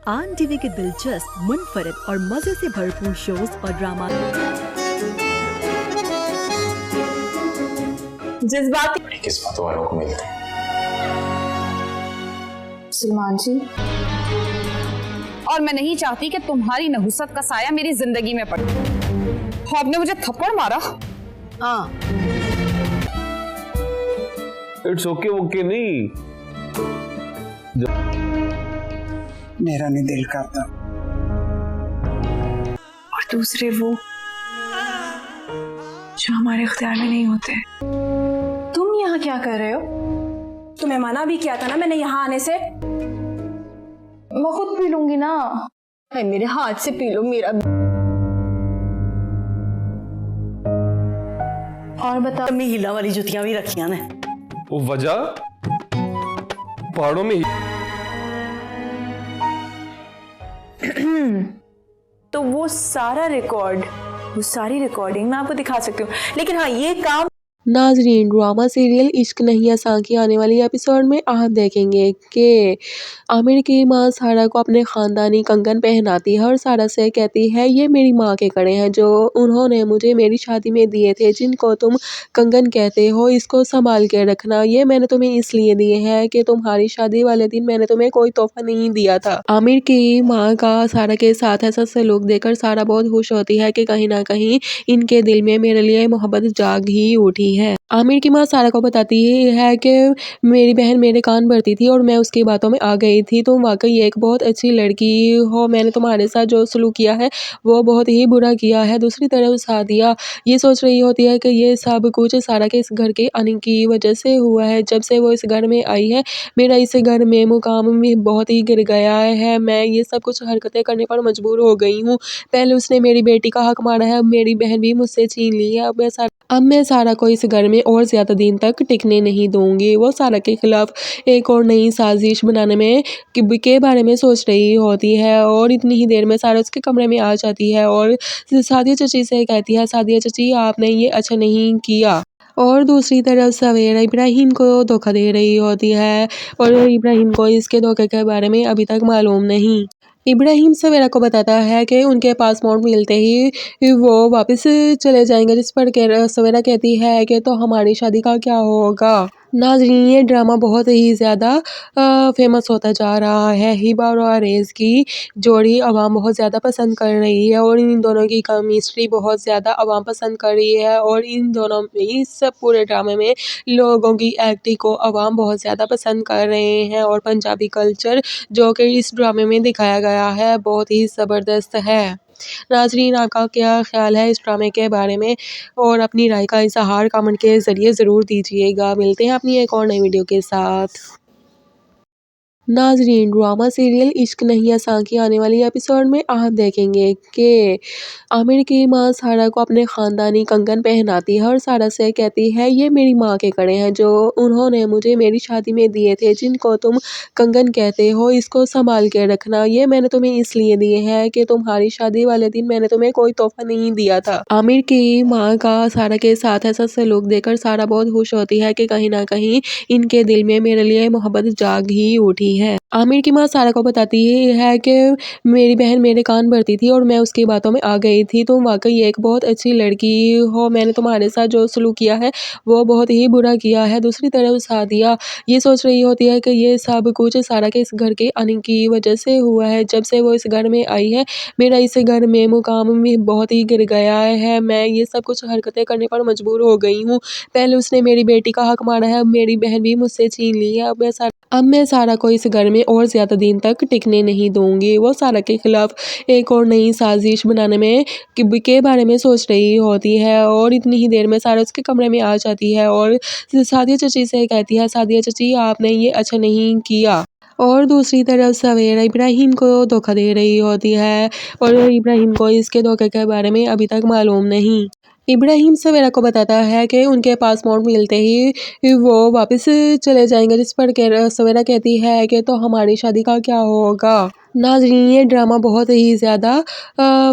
आन टीवी के दिलचस्प, मुनफरिद और मजे से भरपूर शोज और ड्रामा जज्बाती बड़ी किस्मत वालों को मिलते हैं। सलमान जी, और मैं नहीं चाहती कि तुम्हारी नहुसत का साया मेरी जिंदगी में पड़े। आपने मुझे थप्पड़ मारा। हाँ, इट्स ओके ओके नहीं, मेरा नहीं दिल करता। और दूसरे वो जो हमारे इख्तियार में नहीं होते। तुम यहाँ क्या कर रहे हो? तुम्हें मना भी किया था ना मैंने यहाँ आने से। मैं खुद पी लूंगी ना। है मेरे हाथ से पी लो मेरा। और बता, अम्मी हिला वाली जुतियां भी रखियां ने। वो वजह पहाड़ों में तो वो सारी रिकॉर्डिंग मैं आपको दिखा सकती हूँ, लेकिन हाँ ये काम। नाजरीन, ड्रामा सीरियल इश्क नहीं आसान की आने वाली एपिसोड में आप देखेंगे कि आमिर की मां सारा को अपने ख़ानदानी कंगन पहनाती है और सारा से कहती है ये मेरी मां के कड़े हैं जो उन्होंने मुझे मेरी शादी में दिए थे, जिनको तुम कंगन कहते हो, इसको संभाल के रखना। ये मैंने तुम्हें इसलिए दिए हैं कि तुम्हारी शादी वाले दिन मैंने तुम्हें कोई तोहफा नहीं दिया था। आमिर की माँ का सारा के साथ ऐसा सलूक देखकर सारा बहुत खुश होती है कि कहीं ना कहीं इनके दिल में मेरे लिए मोहब्बत जाग ही उठी है। आमिर की माँ सारा को बताती है कि मेरी बहन मेरे कान भरती थी और मैं उसकी बातों में आ गई थी, तुम वाकई एक बहुत अच्छी लड़की हो, मैंने तुम्हारे साथ जो सलूक किया है वो बहुत ही बुरा किया है। दूसरी तरफ सादिया ये सोच रही होती है कि ये सब कुछ सारा के इस घर के आने की वजह से हुआ है। जब से वो इस घर में आई है मेरा इस घर में मुकाम भी बहुत ही गिर गया है, मैं ये सब कुछ हरकतें करने पर मजबूर हो गई हूँ। पहले उसने मेरी बेटी का हक मारा है, मेरी बहन भी मुझसे छीन ली है। अब मैं सारा को इस घर में और ज्यादा दिन तक टिकने नहीं दूंगी। वो सारा के खिलाफ एक और नई साजिश बनाने में के बारे में सोच रही होती है और इतनी ही देर में सारा उसके कमरे में आ जाती है और सादिया चाची से कहती है, सादिया चाची आपने ये अच्छा नहीं किया। और दूसरी तरफ सवेरा इब्राहिम को धोखा दे रही होती है और इब्राहिम को इसके धोखे के बारे में अभी तक मालूम नहीं। इब्राहिम सवेरा को बताता है कि उनके पासपोर्ट मिलते ही वो वापस चले जाएंगे, जिस पर सवेरा कहती है कि तो हमारी शादी का क्या होगा। नाज़रीन, ये ड्रामा बहुत ही ज़्यादा फेमस होता जा रहा है। हिबा और अरेज की जोड़ी आवाम बहुत ज़्यादा पसंद कर रही है और इन दोनों की केमिस्ट्री बहुत ज़्यादा आवाम पसंद कर रही है और इन दोनों इस पूरे ड्रामे में लोगों की एक्टिंग को आवाम बहुत ज़्यादा पसंद कर रहे हैं और पंजाबी कल्चर जो कि इस ड्रामे में दिखाया गया है बहुत ही ज़बरदस्त है। नाज़रीन, आपका क्या ख्याल है इस ड्रामे के बारे में और अपनी राय का इज़हार कमेंट के ज़रिए ज़रूर दीजिएगा। मिलते हैं अपनी एक और नई वीडियो के साथ। नाजरीन, ड्रामा सीरियल इश्क नहीं आसान की आने वाली एपिसोड में आप देखेंगे कि आमिर की मां सारा को अपने ख़ानदानी कंगन पहनाती है और सारा से कहती है ये मेरी मां के कड़े हैं जो उन्होंने मुझे मेरी शादी में दिए थे, जिनको तुम कंगन कहते हो, इसको संभाल के रखना। ये मैंने तुम्हें इसलिए दिए हैं कि तुम्हारी शादी वाले दिन मैंने तुम्हें कोई तोहफा नहीं दिया था। आमिर की माँ का सारा के साथ ऐसा सलूक देखकर सारा बहुत खुश होती है कि कहीं ना कहीं इनके दिल में मेरे लिए मोहब्बत जाग ही उठी है। आमिर की माँ सारा को बताती है कि मेरी बहन मेरे कान भरती थी और मैं उसकी बातों में आ गई थी, तुम वाकई एक बहुत अच्छी लड़की हो, मैंने तुम्हारे साथ जो सलूक किया है वो बहुत ही बुरा किया है। दूसरी तरफ सादिया ये सोच रही होती है कि ये सब कुछ सारा के इस घर के आने की वजह से हुआ है। जब से वो इस घर में आई है मेरा इस घर में मुकाम भी बहुत ही गिर गया है, मैं ये सब कुछ हरकतें करने पर मजबूर हो गई हूँ। पहले उसने मेरी बेटी का हक मारा है, मेरी बहन भी मुझसे छीन ली है। अब मैं सारा को इस घर में और ज्यादा दिन तक टिकने नहीं दूंगी। वो सारा के खिलाफ एक और नई साजिश बनाने में के बारे में सोच रही होती है और इतनी ही देर में सारा उसके कमरे में आ जाती है और सादिया चाची से कहती है, सादिया चाची आपने ये अच्छा नहीं किया। और दूसरी तरफ सवेरा इब्राहिम को धोखा दे रही होती है और इब्राहिम को इसके धोखे के बारे में अभी तक मालूम नहीं। इब्राहिम सवेरा को बताता है कि उनके पासपोर्ट मिलते ही वो वापस चले जाएंगे, जिस पर सवेरा कहती है कि तो हमारी शादी का क्या होगा। ناظرین یہ ڈرامہ بہت ہی زیادہ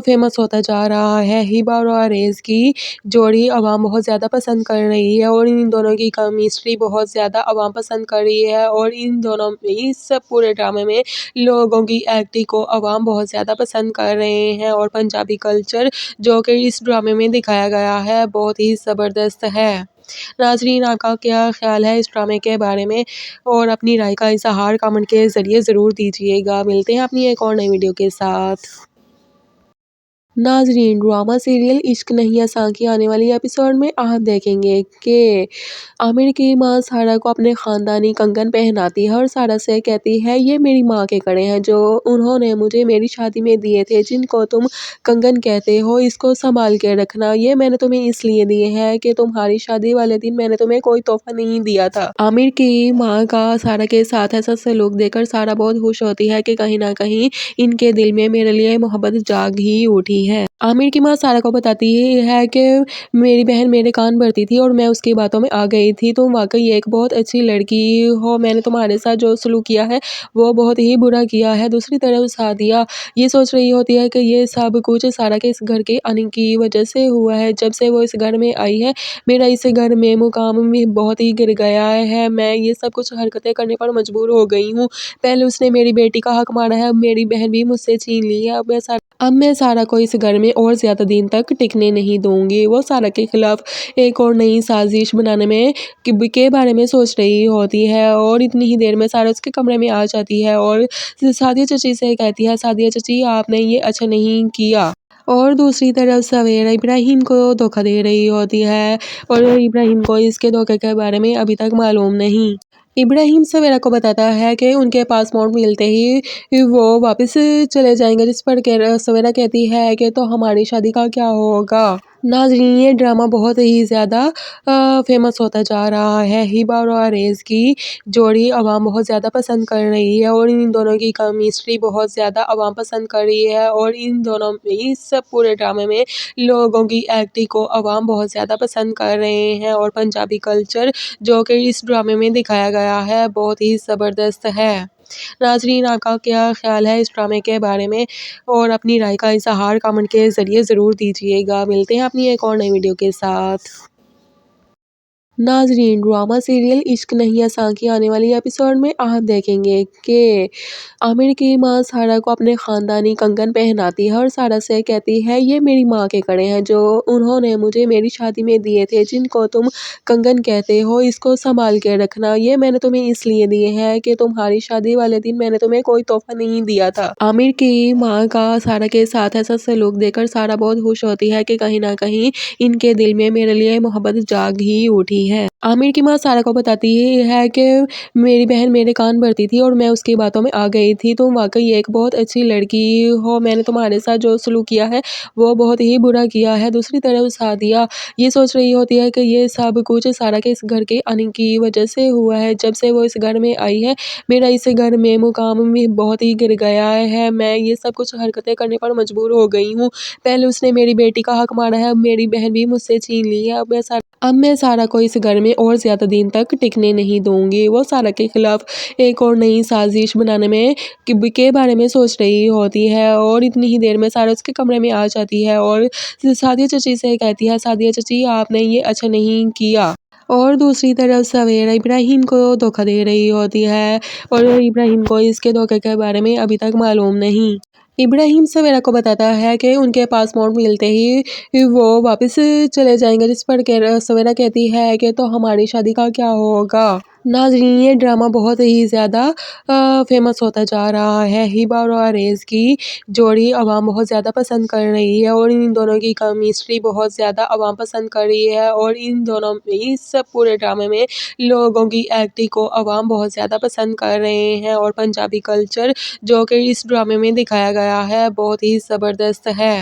فیمس ہوتا جا رہا ہے۔ ہبہ اور عریض کی جوڑی عوام بہت زیادہ پسند کر رہی ہے اور ان دونوں کی کیمسٹری بہت زیادہ عوام پسند کر رہی ہے اور ان دونوں اس پورے ڈرامے میں لوگوں کی ایکٹنگ کو عوام بہت زیادہ پسند کر رہے ہیں اور پنجابی کلچر جو کہ اس ڈرامے میں دکھایا گیا ہے بہت ہی زبردست ہے۔ ناظرین آپ کا کیا خیال ہے اس ڈرامے کے بارے میں اور اپنی رائے کا اظہار کمنٹ کے ذریعے ضرور دیجیے گا۔ ملتے ہیں اپنی ایک اور نئی ویڈیو کے ساتھ۔ ناظرین ڈرامہ سیریل عشق نہیں آساں کی آنے والی ایپیسوڈ میں آپ دیکھیں گے کہ عامر کی ماں سارا کو اپنے خاندانی کنگن پہناتی ہے اور سارا سے کہتی ہے یہ میری ماں کے کڑے ہیں جو انہوں نے مجھے میری شادی میں دیے تھے، جن کو تم کنگن کہتے ہو، اس کو سنبھال کے رکھنا، یہ میں نے تمہیں اس لیے دیے ہیں کہ تمہاری شادی والے دن میں نے تمہیں کوئی تحفہ نہیں دیا تھا۔ عامر کی ماں کا سارا کے ساتھ ایسا سلوک دیکھ کر سارا بہت خوش ہوتی ہے کہ کہیں نہ کہیں ان کے دل میں میرے لیے محبت جاگ ہی اٹھی ہے۔ عامر کی ماں سارا کو بتاتی ہے کہ میری بہن میرے کان بھرتی تھی اور میں اس کی باتوں میں آ گئی تھی، تم واقعی ایک بہت اچھی لڑکی ہو، میں نے تمہارے ساتھ جو سلوک کیا ہے وہ بہت ہی برا کیا ہے۔ دوسری طرف سعدیہ یہ سوچ رہی ہوتی ہے کہ یہ سب کچھ سارا کے اس گھر کے آنے کی وجہ سے ہوا ہے، جب سے وہ اس گھر میں آئی ہے میرا اس گھر میں مقام بھی بہت ہی گر گیا ہے، میں یہ سب کچھ حرکتیں کرنے پر مجبور ہو گئی ہوں۔ پہلے اس نے میری بیٹی کا حق مارا ہے، اب میری بہن بھی مجھ سے چھین لی ہے، اب میں سارا کو اس گھر میں اور زیادہ دن تک ٹکنے نہیں دوں گی۔ وہ سارا کے خلاف ایک اور نئی سازش بنانے میں کے بارے میں سوچ رہی ہوتی ہے اور اتنی ہی دیر میں سارا اس کے کمرے میں آ جاتی ہے اور سعدیہ چچی سے کہتی ہے سعدیہ چچی آپ نے یہ اچھا نہیں کیا۔ اور دوسری طرف سویرا ابراہیم کو دھوکہ دے رہی ہوتی ہے اور ابراہیم کو اس کے دھوکے کے بارے میں ابھی تک معلوم نہیں۔ ابراہیم سویرا کو بتاتا ہے کہ ان کے پاسپورٹ ملتے ہی وہ واپس چلے جائیں گے، جس پر سویرا کہتی ہے کہ تو ہماری شادی کا کیا ہوگا۔ ناظرین یہ ڈرامہ بہت ہی زیادہ فیمس ہوتا جا رہا ہے۔ ہبہ اور عریض کی جوڑی عوام بہت زیادہ پسند کر رہی ہے اور ان دونوں کی کیمسٹری بہت زیادہ عوام پسند کر رہی ہے اور ان دونوں اس پورے ڈرامے میں لوگوں کی ایکٹنگ کو عوام بہت زیادہ پسند کر رہے ہیں اور پنجابی کلچر جو کہ اس ڈرامے میں دکھایا گیا ہے بہت ہی زبردست ہے۔ ناظرین آپ کا کیا خیال ہے اس ڈرامے کے بارے میں اور اپنی رائے کا اظہار کمنٹ کے ذریعے ضرور دیجیے گا۔ ملتے ہیں اپنی ایک اور نئی ویڈیو کے ساتھ۔ ناظرین ڈرامہ سیریل عشق نہیں آساں کی آنے والی ایپیسوڈ میں آپ دیکھیں گے کہ عامر کی ماں سارا کو اپنے خاندانی کنگن پہناتی ہے اور سارا سے کہتی ہے یہ میری ماں کے کڑے ہیں جو انہوں نے مجھے میری شادی میں دیے تھے، جن کو تم کنگن کہتے ہو، اس کو سنبھال کے رکھنا، یہ میں نے تمہیں اس لیے دیے ہیں کہ تمہاری شادی والے دن میں نے تمہیں کوئی تحفہ نہیں دیا تھا۔ عامر کی ماں کا سارا کے ساتھ ایسا سلوک دیکھ کر سارا بہت خوش ہوتی ہے کہ کہیں نہ کہیں ان کے دل میں میرے لیے محبت جاگ ہی اٹھی ہے۔ عامر کی ماں سارا کو بتاتی ہے کہ میری بہن میرے کان بھرتی تھی اور میں اس کی باتوں میں آ گئی تھی، تم واقعی ایک بہت اچھی لڑکی ہو، میں نے تمہارے ساتھ جو سلوک کیا ہے وہ بہت ہی برا کیا ہے۔ دوسری طرف سعدیہ یہ سوچ رہی ہوتی ہے کہ یہ سب کچھ سارا کے اس گھر کے آنے کی وجہ سے ہوا ہے، جب سے وہ اس گھر میں آئی ہے میرا اس گھر میں مقام بھی بہت ہی گر گیا ہے، میں یہ سب کچھ حرکتیں کرنے پر مجبور ہو گئی ہوں۔ پہلے اس نے میری بیٹی کا حق مارا ہے، اب میری بہن بھی مجھ سے چھین لی ہے، اب میں سارا کو اس گھر میں اور زیادہ دن تک ٹکنے نہیں دوں گی۔ وہ سارا کے خلاف ایک اور نئی سازش بنانے میں کے بارے میں سوچ رہی ہوتی ہے اور اتنی ہی دیر میں سارا اس کے کمرے میں آ جاتی ہے اور سعدیہ چچی سے کہتی ہے سعدیہ چچی آپ نے یہ اچھا نہیں کیا۔ اور دوسری طرف سویرا ابراہیم کو دھوکہ دے رہی ہوتی ہے اور ابراہیم کو اس کے دھوکے کے بارے میں ابھی تک معلوم نہیں۔ ابراہیم سویرا کو بتاتا ہے کہ ان کے پاسپورٹ ملتے ہی وہ واپس چلے جائیں گے، جس پر سویرا کہتی ہے کہ تو ہماری شادی کا کیا ہوگا۔ ناظرین یہ ڈرامہ بہت ہی زیادہ فیمس ہوتا جا رہا ہے۔ ہبہ اور عریض کی جوڑی عوام بہت زیادہ پسند کر رہی ہے اور ان دونوں کی کیمسٹری بہت زیادہ عوام پسند کر رہی ہے اور ان دونوں اس پورے ڈرامے میں لوگوں کی ایکٹنگ کو عوام بہت زیادہ پسند کر رہے ہیں اور پنجابی کلچر جو کہ اس ڈرامے میں دکھایا گیا ہے بہت ہی زبردست ہے۔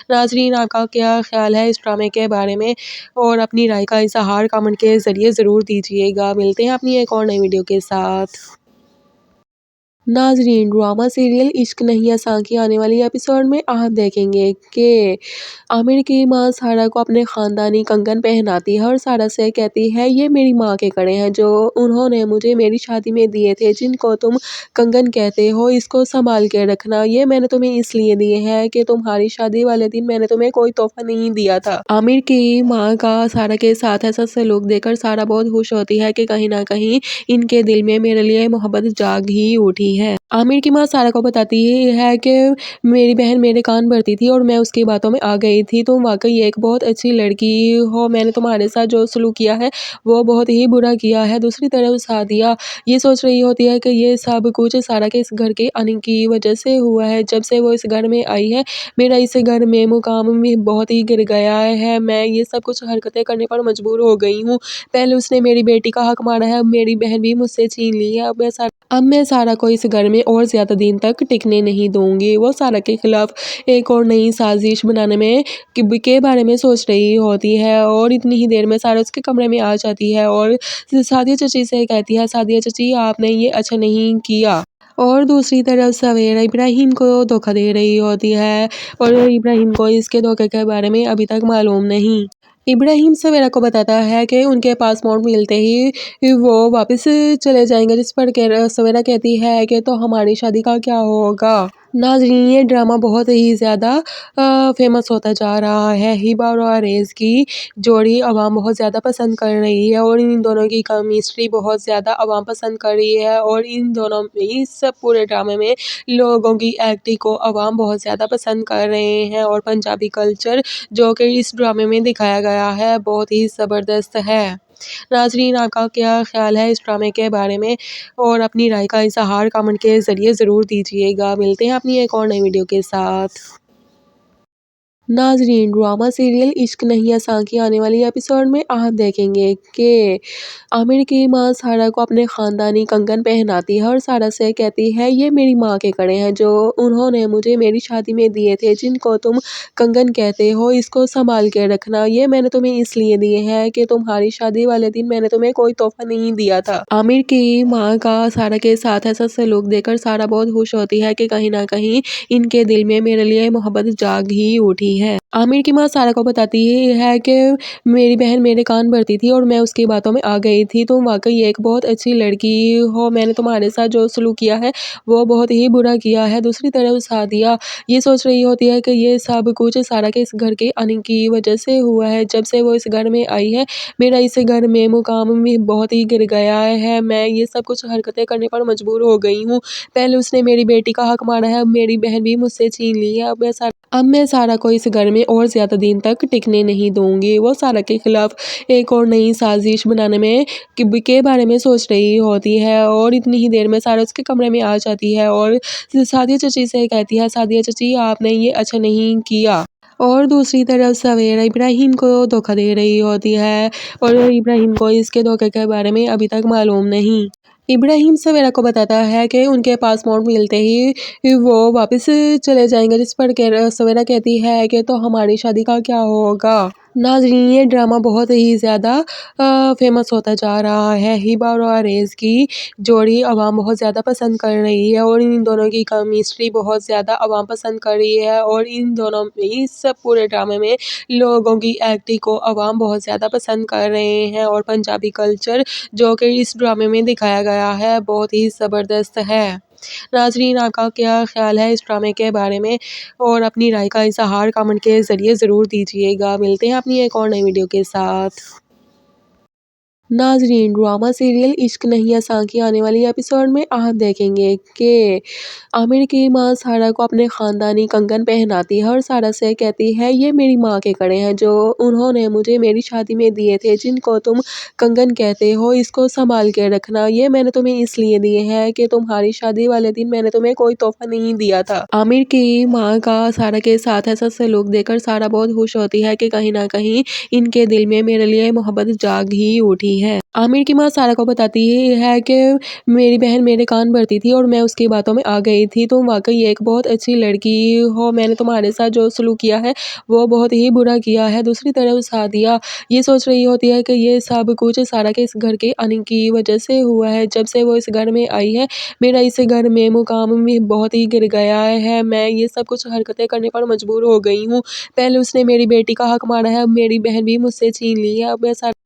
ناظرین آپ کا کیا خیال ہے اس ڈرامے کے بارے میں اور اپنی رائے کا اظہار کمنٹ کے ذریعے ضرور دیجیے گا۔ ملتے ہیں اپنی ایک اور نئی ویڈیو کے ساتھ۔ नाजरीन, ड्रामा सीरियल इश्क नहीं आसान की आने वाली एपिसोड में आप देखेंगे कि आमिर की माँ सारा को अपने खानदानी कंगन पहनाती है और सारा से कहती है ये मेरी माँ के कड़े हैं जो उन्होंने मुझे मेरी शादी में दिए थे, जिनको तुम कंगन कहते हो, इसको संभाल के रखना, ये मैंने तुम्हें इसलिए दिए हैं कि तुम्हारी शादी वाले दिन मैंने तुम्हें कोई तोहफा नहीं दिया था। आमिर की माँ का सारा के साथ ऐसा सलूक देखकर सारा बहुत खुश होती है कि कहीं ना कहीं इनके दिल में मेरे लिए मोहब्बत जाग ही उठी है। आमिर की माँ सारा को बताती है कि मेरी बहन मेरे कान भरती थी और मैं उसकी बातों में आ गई थी, तुम वाकई एक बहुत अच्छी लड़की हो, मैंने तुम्हारे साथ जो सलूक किया है वो बहुत ही बुरा किया है। दूसरी तरफ सादिया ये सोच रही होती है कि ये सब कुछ सारा के इस घर के आने की वजह से हुआ है। जब से वो इस घर में आई है मेरा इस घर में मुकाम भी बहुत ही गिर गया है, मैं ये सब कुछ हरकतें करने पर मजबूर हो गई हूँ। पहले उसने मेरी बेटी का हक मारा है, अब मेरी बहन भी मुझसे छीन ली है, अब मैं सारा को इस घर में और ज्यादा दिन तक टिकने नहीं दूंगी। वो सारा के खिलाफ एक और नई साजिश बनाने में के बारे में सोच रही होती है और इतनी ही देर में सारा उसके कमरे में आ जाती है और सादिया चाची से कहती है, सादिया चाची आपने ये अच्छा नहीं किया। और दूसरी तरफ सवेरा इब्राहिम को धोखा दे रही होती है और इब्राहिम को इसके धोखे के बारे में अभी तक मालूम नहीं। इब्राहिम सवेरा को बताता है कि उनके पासपोर्ट मिलते ही वो वापस चले जाएंगे, जिस पर सवेरा कहती है कि तो हमारी शादी का क्या होगा। नाज़रीन, ये ड्रामा बहुत ही ज़्यादा फेमस होता जा रहा है। हिबा और अरेज की जोड़ी आवाम बहुत ज़्यादा पसंद कर रही है और इन दोनों की केमिस्ट्री बहुत ज़्यादा आवाम पसंद कर रही है और इन दोनों इस पूरे ड्रामे में लोगों की एक्टिंग को आवाम बहुत ज़्यादा पसंद कर रहे हैं और पंजाबी कल्चर जो कि इस ड्रामे में दिखाया गया है बहुत ही ज़बरदस्त है। नाज़रीन, आपका क्या ख्याल है इस ड्रामे के बारे में और अपनी राय का इज़हार कमेंट के ज़रिए ज़रूर दीजिएगा। मिलते हैं अपनी एक और नई वीडियो के साथ। नाज़रीन, ड्रामा सीरियल इश्क नहीं आसान की आने वाली एपिसोड में आप देखेंगे कि आमिर की माँ सारा को अपने खानदानी कंगन पहनाती है और सारा से कहती है ये मेरी माँ के कड़े हैं जो उन्होंने मुझे मेरी शादी में दिए थे, जिनको तुम कंगन कहते हो, इसको संभाल के रखना, ये मैंने तुम्हें इसलिए दिए हैं कि तुम्हारी शादी वाले दिन मैंने तुम्हें कोई तोहफा नहीं दिया था। आमिर की माँ का सारा के साथ ऐसा सलूक देखकर सारा बहुत खुश होती है कि कहीं ना कहीं इनके दिल में मेरे लिए मोहब्बत जाग ही उठी है। आमिर की माँ सारा को बताती है कि मेरी बहन मेरे कान भरती थी और मैं उसकी बातों में आ गई थी, तुम वाकई एक बहुत अच्छी लड़की हो, मैंने तुम्हारे साथ जो सलूक किया है वो बहुत ही बुरा किया है। दूसरी तरफ सादिया ये सोच रही होती है कि ये सब कुछ सारा के इस घर के आने की वजह से हुआ है। जब से वो इस घर में आई है मेरा इस घर में मुकाम भी बहुत ही गिर गया है, मैं ये सब कुछ हरकतें करने पर मजबूर हो गई हूँ। पहले उसने मेरी बेटी का हक मारा है, अब मेरी बहन भी मुझसे छीन ली है, अब मैं सारा को इस घर में और ज़्यादा दिन तक टिकने नहीं दूंगी। वो सारा के खिलाफ एक और नई साजिश बनाने में के बारे में सोच रही होती है और इतनी ही देर में सारा उसके कमरे में आ जाती है और सादिया चाची से कहती है, सादिया चाची आपने ये अच्छा नहीं किया। और दूसरी तरफ सवेरा इब्राहिम को धोखा दे रही होती है और इब्राहिम को इसके धोखे के बारे में अभी तक मालूम नहीं। इब्राहिम सवेरा को बताता है कि उनके पासपोर्ट मिलते ही वो वापस चले जाएंगे, जिस पर सवेरा कहती है कि तो हमारी शादी का क्या होगा। नाज़रीन, ये ड्रामा बहुत ही ज़्यादा फेमस होता जा रहा है। हिबा और अरेज की जोड़ी आवाम बहुत ज़्यादा पसंद कर रही है और इन दोनों की केमिस्ट्री बहुत ज़्यादा आवाम पसंद कर रही है और इन दोनों इस पूरे ड्रामे में लोगों की एक्टिंग को आवाम बहुत ज़्यादा पसंद कर रहे हैं और पंजाबी कल्चर जो कि इस ड्रामे में दिखाया गया है बहुत ही ज़बरदस्त है। नाज़रीन, आपका क्या ख्याल है इस ड्रामे के बारे में और अपनी राय का इज़हार कमेंट के ज़रिए ज़रूर दीजिएगा। मिलते हैं अपनी एक और नई वीडियो के साथ। नाज़रीन, ड्रामा सीरियल इश्क नहीं आसान की आने वाली एपिसोड में आप देखेंगे कि आमिर की माँ सारा को अपने खानदानी कंगन पहनाती है और सारा से कहती है ये मेरी माँ के कड़े हैं जो उन्होंने मुझे मेरी शादी में दिए थे, जिनको तुम कंगन कहते हो, इसको संभाल के रखना, ये मैंने तुम्हें इसलिए दिए हैं कि तुम्हारी शादी वाले दिन मैंने तुम्हें कोई तोहफा नहीं दिया था। आमिर की माँ का सारा के साथ ऐसा सलूक देखकर सारा बहुत खुश होती है कि कहीं ना कहीं इनके दिल में मेरे लिए मोहब्बत जाग ही उठी होती है। आमिर की माँ सारा को बताती है कि मेरी बहन मेरे कान भरती थी और मैं उसकी बातों में आ गई थी। तुम वाकई एक बहुत अच्छी लड़की हो, मैंने तुम्हारे साथ जो सलूक किया है वो बहुत ही बुरा किया है। दूसरी तरफ सादिया ये सोच रही होती है कि ये सब कुछ सारा के इस घर के आने की वजह से हुआ है। जब से वो इस घर में आई है मेरा इस घर में मुकाम भी बहुत ही गिर गया है। मैं ये सब कुछ हरकतें करने पर मजबूर हो गई हूँ। पहले उसने मेरी बेटी का हक मारा है, अब मेरी बहन भी मुझसे छीन ली है।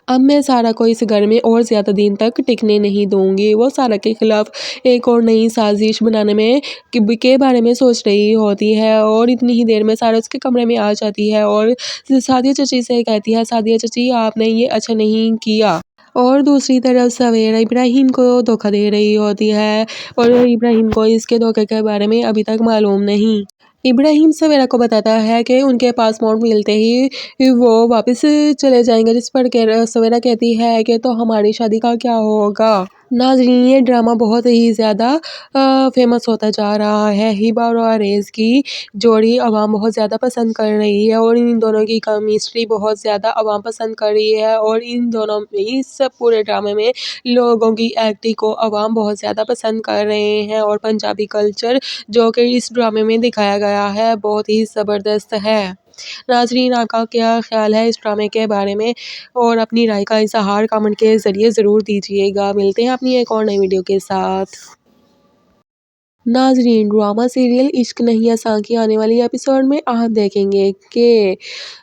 अब मैं सारा को इस घर में और ज़्यादा दिन तक टिकने नहीं दूंगी। वो सारा के खिलाफ एक और नई साजिश बनाने में के बारे में सोच रही होती है और इतनी ही देर में सारा उसके कमरे में आ जाती है और सादिया चाची से कहती है, सादिया चाची आपने ये अच्छा नहीं किया। और दूसरी तरफ सवेरा इब्राहिम को धोखा दे रही होती है और इब्राहिम को इसके धोखे के बारे में अभी तक मालूम नहीं। इब्राहिम सवेरा को बताता है कि उनके पासपोर्ट मिलते ही वो वापस चले जाएंगे, जिस पर सवेरा कहती है कि तो हमारी शादी का क्या होगा। नाज़रीन ये ड्रामा बहुत ही ज़्यादा फेमस होता जा रहा है। हिबा और अरेज की जोड़ी आवाम बहुत ज़्यादा पसंद कर रही है और इन दोनों की केमिस्ट्री बहुत ज़्यादा आवाम पसंद कर रही है और इन दोनों इस पूरे ड्रामे में लोगों की एक्टिंग को आवाम बहुत ज़्यादा पसंद कर रहे हैं और पंजाबी कल्चर जो कि इस ड्रामे में दिखाया गया है बहुत ही ज़बरदस्त है। नाज़रीन आपका क्या ख्याल है इस ड्रामे के बारे में और अपनी राय का इज़हार कमेंट के ज़रिए ज़रूर दीजिएगा। मिलते हैं अपनी एक और नई वीडियो के साथ। नाज़रीन ड्रामा सीरियल इश्क नहीं आसान की आने वाली एपिसोड में आप देखेंगे कि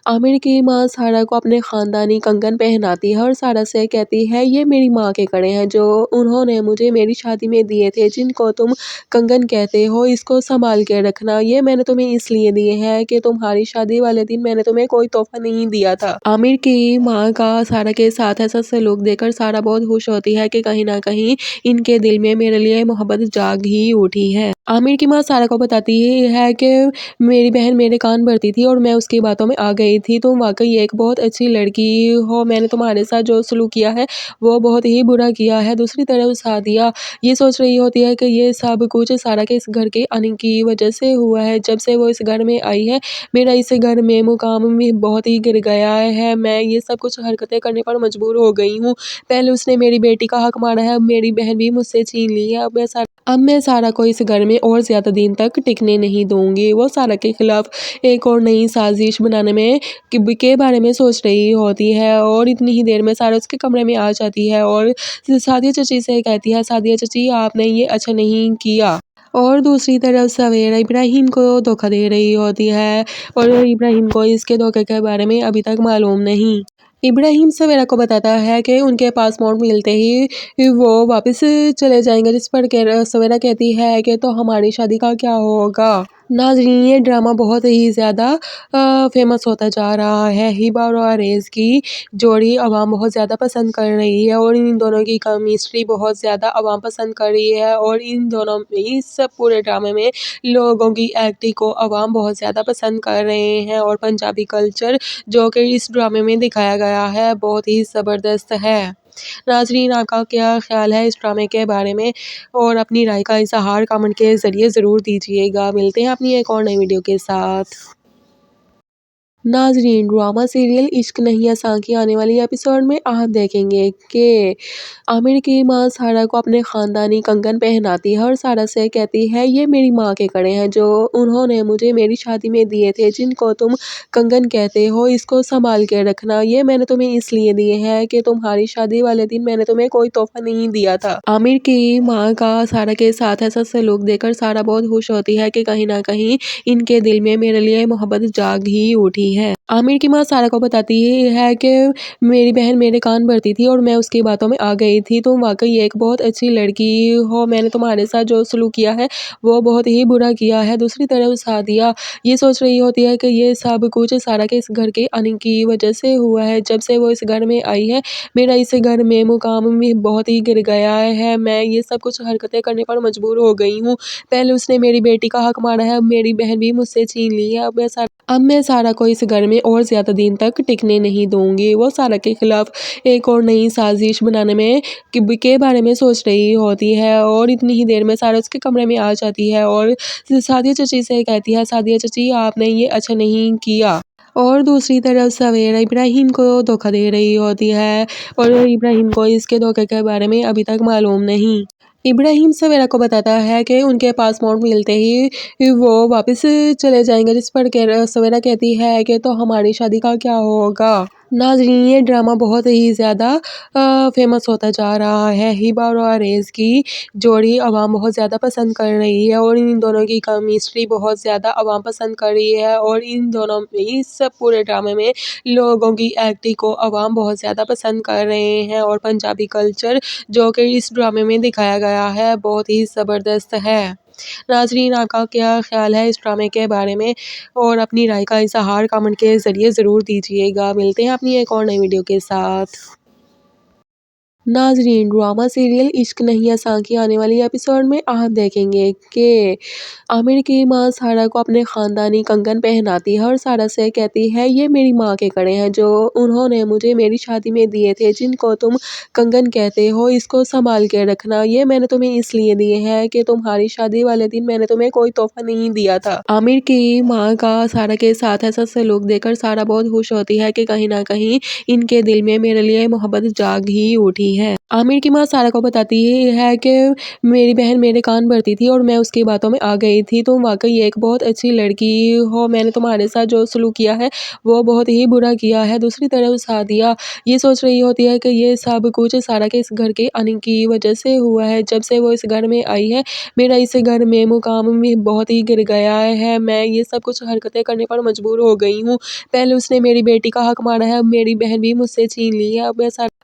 आमिर की माँ सारा को अपने ख़ानदानी कंगन पहनाती है और सारा से कहती है ये मेरी माँ के कड़े हैं जो उन्होंने मुझे मेरी शादी में दिए थे, जिनको तुम कंगन कहते हो, इसको संभाल के रखना। ये मैंने तुम्हें इसलिए दिए हैं कि तुम्हारी शादी वाले दिन मैंने तुम्हें कोई तोहफा नहीं दिया था। आमिर की माँ का सारा के साथ ऐसा सलूक देखकर सारा बहुत खुश होती है कि कहीं ना कहीं इनके दिल में मेरे लिए मोहब्बत जाग ही उठी है। आमिर की माँ सारा को बताती है कि मेरी बहन मेरे कान भरती थी और मैं उसकी बातों में आ गई थी। तुम वाकई एक बहुत अच्छी लड़की हो, मैंने तुम्हारे साथ जो सलूक किया है वो बहुत ही बुरा किया है। दूसरी तरफ सादिया ये सोच रही होती है कि ये सब कुछ सारा के इस घर के आने की वजह से हुआ है। जब से वो इस घर में आई है मेरा इस घर में मुकाम भी बहुत ही गिर गया है। मैं ये सब कुछ हरकतें करने पर मजबूर हो गई हूँ। पहले उसने मेरी बेटी का हक मारा है, अब मेरी बहन भी मुझसे छीन ली है। अब मैं सारा को इस घर में और ज़्यादा दिन तक टिकने नहीं दूंगी। वो सारा के खिलाफ एक और नई साजिश बनाने में के बारे में सोच रही होती है और इतनी ही देर में सारा उसके कमरे में आ जाती है और सादिया चाची से कहती है, सादिया चाची आपने ये अच्छा नहीं किया। और दूसरी तरफ सवेरा इब्राहिम को धोखा दे रही होती है और इब्राहिम को इसके धोखे के बारे में अभी तक मालूम नहीं। इब्राहिम सवेरा को बताता है कि उनके पासपोर्ट मिलते ही वो वापस चले जाएंगे, जिस पर सवेरा कहती है कि तो हमारी शादी का क्या होगा। नाज़रीन ये ड्रामा बहुत ही ज़्यादा फेमस होता जा रहा है। हिबा और अरेज की जोड़ी आवाम बहुत ज़्यादा पसंद कर रही है और इन दोनों की केमिस्ट्री बहुत ज़्यादा आवाम पसंद कर रही है और इन दोनों इस पूरे ड्रामे में लोगों की एक्टिंग को आवाम बहुत ज़्यादा पसंद कर रहे हैं और पंजाबी कल्चर जो कि इस ड्रामे में दिखाया गया है बहुत ही ज़बरदस्त है। नाज़रीन आपका क्या ख्याल है इस ड्रामे के बारे में और अपनी राय का इज़हार कमेंट के ज़रिए ज़रूर दीजिएगा। मिलते हैं अपनी एक और नई वीडियो के साथ। नाज़रीन ड्रामा सीरियल इश्क नहीं आसान की आने वाली एपिसोड में आप देखेंगे कि आमिर की माँ सारा को अपने ख़ानदानी कंगन पहनाती है और सारा से कहती है ये मेरी माँ के कड़े हैं जो उन्होंने मुझे मेरी शादी में दिए थे, जिनको तुम कंगन कहते हो, इसको संभाल के रखना। ये मैंने तुम्हें इसलिए दिए हैं कि तुम्हारी शादी वाले दिन मैंने तुम्हें कोई तोहफा नहीं दिया था। आमिर की माँ का सारा के साथ ऐसा सलूक देखकर सारा बहुत खुश होती है कि कहीं ना कहीं इनके दिल में मेरे लिए मोहब्बत जाग ही उठी है। आमिर की माँ सारा को बताती है कि मेरी बहन मेरे कान भरती थी और मैं उसकी बातों में आ गई थी। तुम वाकई एक बहुत अच्छी लड़की हो, मैंने तुम्हारे साथ जो सलूक किया है वो बहुत ही बुरा किया है। दूसरी तरफ सादिया ये सोच रही होती है कि ये सब कुछ सारा के इस घर के आने की वजह से हुआ है। जब से वो इस घर में आई है मेरा इस घर में मुकाम भी बहुत ही गिर गया है। मैं ये सब कुछ हरकतें करने पर मजबूर हो गई हूँ। पहले उसने मेरी बेटी का हक मारा है, अब मेरी बहन भी मुझसे छीन ली है। अब मैं सारा को इस घर में और ज़्यादा दिन तक टिकने नहीं दूंगी। वो सारा के खिलाफ एक और नई साजिश बनाने में के बारे में सोच रही होती है और इतनी ही देर में सारा उसके कमरे में आ जाती है और सादिया चाची से कहती है, सादिया चाची आपने ये अच्छा नहीं किया। और दूसरी तरफ सवेरा इब्राहिम को धोखा दे रही होती है और इब्राहिम को इसके धोखे के बारे में अभी तक मालूम नहीं। इब्राहिम सवेरा को बताता है कि उनके पासपोर्ट मिलते ही वो वापस चले जाएंगे, जिस पर सवेरा कहती है कि तो हमारी शादी का क्या होगा। नाज़रीन, ये ड्रामा बहुत ही ज़्यादा फेमस होता जा रहा है। हिबा और आरेज़ की जोड़ी आवाम बहुत ज़्यादा पसंद कर रही है और इन दोनों की केमिस्ट्री बहुत ज़्यादा आवाम पसंद कर रही है और इन दोनों इस पूरे ड्रामे में लोगों की एक्टिंग को आवाम बहुत ज़्यादा पसंद कर रहे हैं और पंजाबी कल्चर जो कि इस ड्रामे में दिखाया गया है बहुत ही ज़बरदस्त है। नाज़रीन, आपका क्या ख्याल है इस ड्रामे के बारे में और अपनी राय का इज़हार कमेंट के ज़रिए ज़रूर दीजिएगा। मिलते हैं अपनी एक और नई वीडियो के साथ। नाज़रीन, ड्रामा सीरियल इश्क नहीं आसान की आने वाली एपिसोड में आप देखेंगे कि आमिर की माँ सारा को अपने ख़ानदानी कंगन पहनाती है और सारा से कहती है ये मेरी माँ के कड़े हैं जो उन्होंने मुझे मेरी शादी में दिए थे, जिनको तुम कंगन कहते हो, इसको संभाल के रखना, ये मैंने तुम्हें इसलिए दिए हैं कि तुम्हारी शादी वाले दिन मैंने तुम्हें कोई तोहफा नहीं दिया था। आमिर की माँ का सारा के साथ ऐसा सलूक देखकर सारा बहुत खुश होती है कि कहीं ना कहीं इनके दिल में मेरे लिए मोहब्बत जाग ही उठी है। आमिर की माँ सारा को बताती है कि मेरी बहन मेरे कान भरती थी और मैं उसकी बातों में आ गई थी, तुम वाकई एक बहुत अच्छी लड़की हो, मैंने तुम्हारे साथ जो सलूक किया है वो बहुत ही बुरा किया है। दूसरी तरफ सादिया ये सोच रही होती है कि ये सब कुछ सारा के इस घर के आने की वजह से हुआ है। जब से वो इस घर में आई है मेरा इस घर में मुकाम भी बहुत ही गिर गया है, मैं ये सब कुछ हरकतें करने पर मजबूर हो गई हूँ। पहले उसने मेरी बेटी का हक मारा है, अब मेरी बहन भी मुझसे छीन ली है,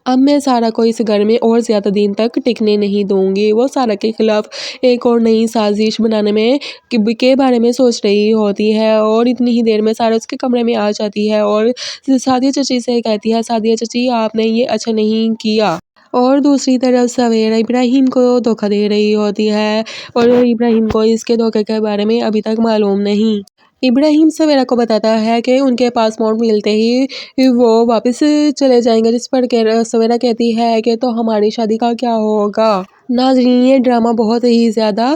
अब मैं सारा को इस घर में और ज़्यादा दिन तक टिकने नहीं दूंगी। वो सारा के खिलाफ एक और नई साजिश बनाने में के बारे में सोच रही होती है और इतनी ही देर में सारा उसके कमरे में आ जाती है और सादिया चाची से कहती है, सादिया चाची आपने ये अच्छा नहीं किया। और दूसरी तरफ सवेरा इब्राहिम को धोखा दे रही होती है और इब्राहिम को इसके धोखे के बारे में अभी तक मालूम नहीं। इब्राहिम सवेरा को बताता है कि उनके पासपोर्ट मिलते ही वो वापस चले जाएंगे, जिस पर सवेरा कहती है कि तो हमारी शादी का क्या होगा। नाज़रीन, ये ड्रामा बहुत ही ज़्यादा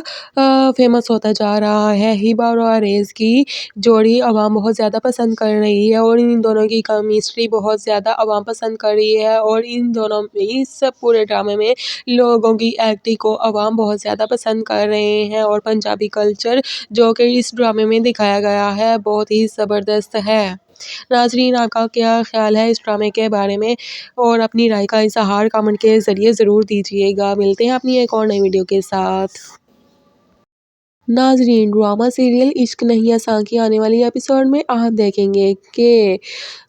फेमस होता जा रहा है। हिबा और आरेज़ की जोड़ी आवाम बहुत ज़्यादा पसंद कर रही है और इन दोनों की केमिस्ट्री बहुत ज़्यादा आवाम पसंद कर रही है और इन दोनों इस पूरे ड्रामे में लोगों की एक्टिंग को आवाम बहुत ज़्यादा पसंद कर रहे हैं और पंजाबी कल्चर जो कि इस ड्रामे में दिखाया गया है बहुत ही ज़बरदस्त है। नाज़रीन, आपका क्या ख्याल है इस ड्रामे के बारे में और अपनी राय का इज़हार कमेंट के ज़रिए ज़रूर दीजिएगा। मिलते हैं अपनी एक और नई वीडियो के साथ। नाज़रीन, ड्रामा सीरियल इश्क नहीं आसान की आने वाली एपिसोड में आप देखेंगे कि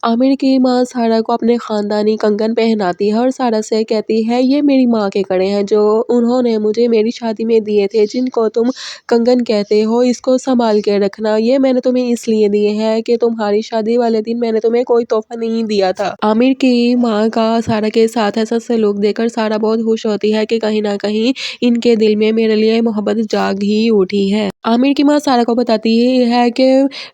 आमिर की माँ सारा को अपने ख़ानदानी कंगन पहनाती है और सारा से कहती है ये मेरी माँ के कड़े हैं जो उन्होंने मुझे मेरी शादी में दिए थे, जिनको तुम कंगन कहते हो, इसको संभाल के रखना, ये मैंने तुम्हें इसलिए दिए हैं कि तुम्हारी शादी वाले दिन मैंने तुम्हें कोई तोहफा नहीं दिया था। आमिर की माँ का सारा के साथ ऐसा सलूक देखकर सारा बहुत खुश होती है कि कहीं ना कहीं इनके दिल में मेरे लिए मोहब्बत जाग ही उठी है। आमिर की माँ सारा को बताती है कि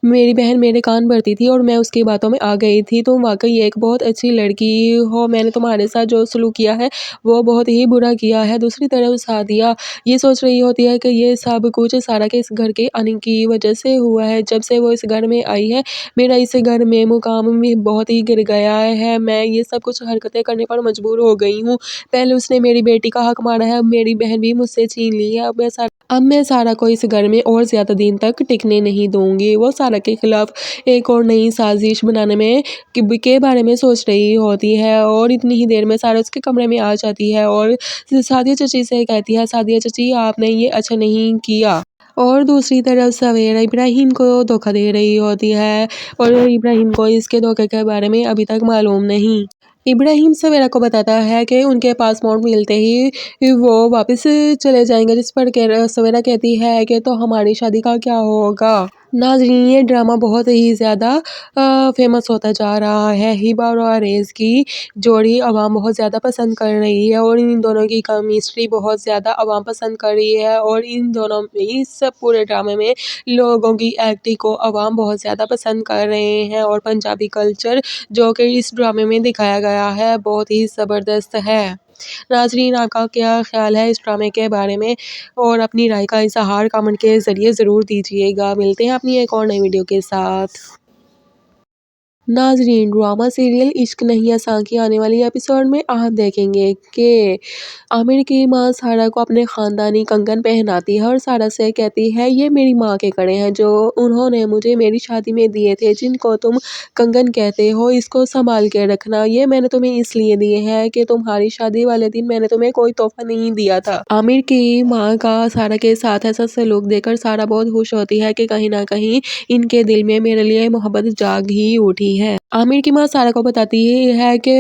मेरी बहन मेरे कान भरती थी और मैं उसकी बातों में आ गई थी, तुम वाकई एक बहुत अच्छी लड़की हो, मैंने तुम्हारे साथ जो सलूक किया है वो बहुत ही बुरा किया है। दूसरी तरफ सादिया ये सोच रही होती है कि ये सब कुछ सारा के इस घर के आने की वजह से हुआ है। जब से वो इस घर में आई है मेरा इस घर में मुकाम भी बहुत ही गिर गया है, मैं ये सब कुछ हरकतें करने पर मजबूर हो गई हूँ। पहले उसने मेरी बेटी का हक मारा है, अब मेरी बहन भी मुझसे छीन ली है, अब मैं सारा को इस घर में और ज़्यादा दिन तक टिकने नहीं दूंगी। वो सारा के खिलाफ एक और नई साजिश बनाने में के बारे में सोच रही होती है और इतनी ही देर में सारा उसके कमरे में आ जाती है और सादिया चाची से कहती है, सादिया चाची आपने ये अच्छा नहीं किया। और दूसरी तरफ सवेरा इब्राहिम को धोखा दे रही होती है और इब्राहिम को इसके धोखे के बारे में अभी तक मालूम नहीं। इब्राहिम सवेरा को बताता है कि उनके पासपोर्ट मिलते ही वो वापस चले जाएंगे, जिस पर सवेरा कहती है कि तो हमारी शादी का क्या होगा। नाज़रीन, ये ड्रामा बहुत ही ज़्यादा फेमस होता जा रहा है। हिबा और आरेज़ की जोड़ी आवाम बहुत ज़्यादा पसंद कर रही है और इन दोनों की केमिस्ट्री बहुत ज़्यादा आवाम पसंद कर रही है और इन दोनों इस पूरे ड्रामे में लोगों की एक्टिंग को आवाम बहुत ज़्यादा पसंद कर रहे हैं और पंजाबी कल्चर जो कि इस ड्रामे में दिखाया गया है बहुत ही ज़बरदस्त है। नाज़रीन, आपका क्या ख्याल है इस ड्रामे के बारे में और अपनी राय का इज़हार कमेंट के ज़रिए ज़रूर दीजिएगा। मिलते हैं अपनी एक और नई वीडियो के साथ। नाजरीन, ड्रामा सीरियल इश्क नहीं आसान की आने वाली एपिसोड में आप देखेंगे कि आमिर की माँ सारा को अपने ख़ानदानी कंगन पहनाती है और सारा से कहती है ये मेरी माँ के कड़े हैं जो उन्होंने मुझे मेरी शादी में दिए थे, जिनको तुम कंगन कहते हो, इसको संभाल के रखना। ये मैंने तुम्हें इसलिए दिए हैं कि तुम्हारी शादी वाले दिन मैंने तुम्हें कोई तोहफा नहीं दिया था। आमिर की माँ का सारा के साथ ऐसा सलूक देखकर सारा बहुत खुश होती है कि कहीं ना कहीं इनके दिल में मेरे लिए मोहब्बत जाग ही उठी है। आमिर की माँ सारा को बताती है कि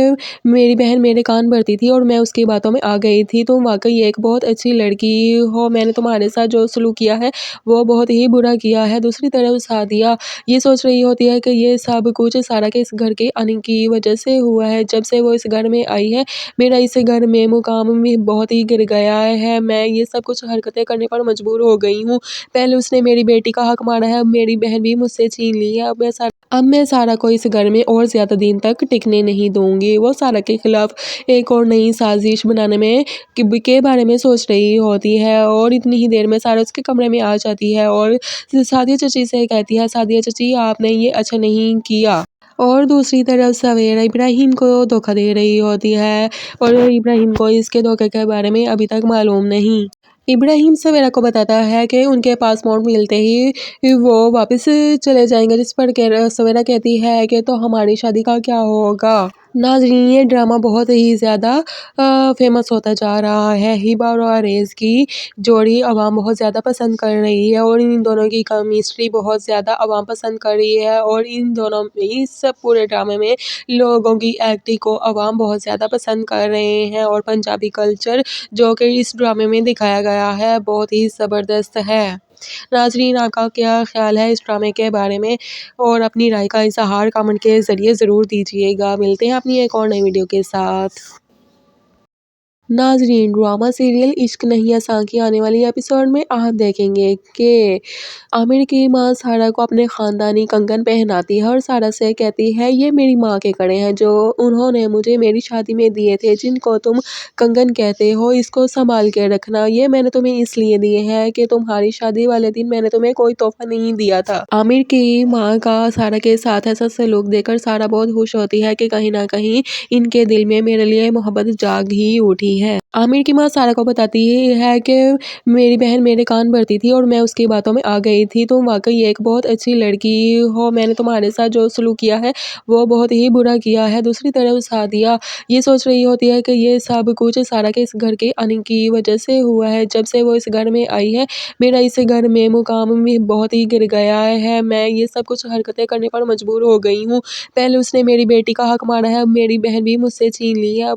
मेरी बहन मेरे कान भरती थी और मैं उसकी बातों में आ गई थी, तुम वाकई एक बहुत अच्छी लड़की हो, मैंने तुम्हारे साथ जो सलूक किया है वो बहुत ही बुरा किया है। दूसरी तरफ सादिया ये सोच रही होती है कि ये सब कुछ सारा के इस घर के आने की वजह से हुआ है। जब से वो इस घर में आई है मेरा इस घर में मुकाम भी बहुत ही गिर गया है, मैं ये सब कुछ हरकतें करने पर मजबूर हो गई हूँ। पहले उसने मेरी बेटी का हक मारा है, अब मेरी बहन भी मुझसे छीन ली है। अब मैं सारा को इस घर में और ज़्यादा दिन तक टिकने नहीं दूंगी। वो सारा के खिलाफ एक और नई साजिश बनाने में के बारे में सोच रही होती है और इतनी ही देर में सारा उसके कमरे में आ जाती है और सादिया चाची से कहती है, सादिया चाची आपने ये अच्छा नहीं किया। और दूसरी तरफ सवेरा इब्राहिम को धोखा दे रही होती है और इब्राहिम को इसके धोखे के बारे में अभी तक मालूम नहीं। इब्राहिम सवेरा को बताता है कि उनके पासपोर्ट मिलते ही वो वापस चले जाएंगे, जिस पर सवेरा कहती है कि तो हमारी शादी का क्या होगा। नाज़रीन, ये ड्रामा बहुत ही ज़्यादा फेमस होता जा रहा है। हिबा और अरेज की जोड़ी आवाम बहुत ज़्यादा पसंद कर रही है और इन दोनों की केमिस्ट्री बहुत ज़्यादा आवाम पसंद कर रही है और इन दोनों इस पूरे ड्रामे में लोगों की एक्टिंग को आवाम बहुत ज़्यादा पसंद कर रहे हैं और पंजाबी कल्चर जो कि इस ड्रामे में दिखाया गया है बहुत ही ज़बरदस्त है। नाज़रीन, आपका क्या ख्याल है इस ड्रामे के बारे में और अपनी राय का इज़हार कमेंट के ज़रिए ज़रूर दीजिएगा। मिलते हैं अपनी एक और नई वीडियो के साथ। नाज़रीन, ड्रामा सीरियल इश्क नहीं आसान की आने वाली एपिसोड में आप देखेंगे कि आमिर की माँ सारा को अपने ख़ानदानी कंगन पहनाती है और सारा से कहती है ये मेरी माँ के कड़े हैं जो उन्होंने मुझे मेरी शादी में दिए थे, जिनको तुम कंगन कहते हो, इसको संभाल के रखना। ये मैंने तुम्हें इसलिए दिए हैं कि तुम्हारी शादी वाले दिन मैंने तुम्हें कोई तोहफा नहीं दिया था। आमिर की माँ का सारा के साथ ऐसा सलूक देखकर सारा बहुत खुश होती है कि कहीं ना कहीं इनके दिल में मेरे लिए मोहब्बत जाग ही उठी है। आमिर की माँ सारा को बताती है कि मेरी बहन मेरे कान भरती थी और मैं उसकी बातों में आ गई थी, तुम वाकई एक बहुत अच्छी लड़की हो, मैंने तुम्हारे साथ जो सलूक किया है वो बहुत ही बुरा किया है। दूसरी तरफ सादिया ये सोच रही होती है कि ये सब कुछ सारा के इस घर के आने की वजह से हुआ है। जब से वो इस घर में आई है मेरा इस घर में मुकाम भी बहुत ही गिर गया है, मैं ये सब कुछ हरकतें करने पर मजबूर हो गई हूँ। पहले उसने मेरी बेटी का हक मारा है, अब मेरी बहन भी मुझसे छीन ली है।